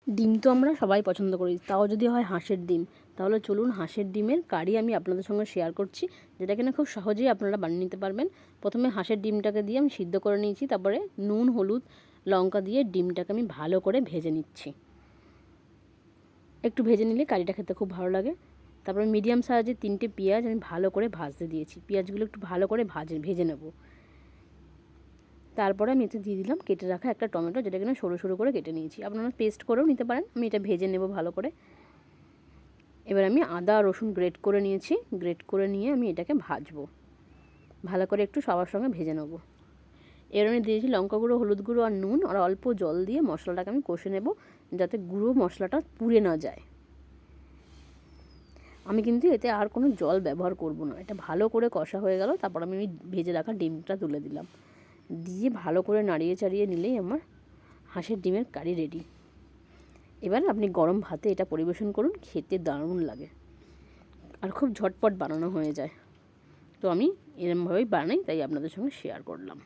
ডিম তো আমরা সবাই পছন্দ করি, তাও যদি হয় হাঁসের ডিম, তাহলে চলুন হাঁসের ডিমের কারি আমি আপনাদের সঙ্গে শেয়ার করছি, যেটা কিনা খুব সহজেই আপনারা বানিয়ে নিতে পারবেন। প্রথমে হাঁসের ডিমটাকে দিয়ে আমি সিদ্ধ করে নিয়েছি, তারপরে নুন হলুদ লঙ্কা দিয়ে ডিমটাকে আমি ভালো করে ভেজে নিচ্ছি। একটু ভেজে নিলে কারিটা খেতে খুব ভালো লাগে। তারপরে মিডিয়াম সাইজের 3টে পেঁয়াজ আমি ভালো করে ভাজতে দিয়েছি, পেঁয়াজগুলো একটু ভালো করে ভেজে নেব। তারপরে আমি এতে দিয়ে দিলাম কেটে রাখা একটা টমেটো, যেটা কিনা সরু সরু করে কেটে নিয়েছি, আপনারা পেস্ট করেও নিতে পারেন। আমি এটা ভেজে নেব ভালো করে। এবার আমি আদা রসুন গ্রেট করে নিয়েছি, গ্রেট করে নিয়ে আমি এটাকে ভাজবো ভালো করে, একটু সবার সঙ্গে ভেজে নেব। এবার আমি দিয়েছি লঙ্কা গুঁড়ো হলুদ গুঁড়ো আর নুন, আর অল্প জল দিয়ে মশলাটাকে আমি কষে নেব, যাতে গুঁড়ো মশলাটা পুড়ে না যায়। আমি কিন্তু এতে আর কোনো জল ব্যবহার করব না। এটা ভালো করে কষা হয়ে গেল, তারপর আমি ভেজে রাখা ডিমটা তুলে দিলাম, দিয়ে ভালো করে নাড়িয়ে চাড়িয়ে নিলেই আমার হাঁসের ডিমের কারি রেডি। এবার আপনি গরম ভাতে এটা পরিবেশন করুন, খেতে দারুণ লাগে আর খুব ঝটপট বানানো হয়ে যায়। তো আমি এরমভাবেই বানাই, তাই আপনাদের সঙ্গে শেয়ার করলাম।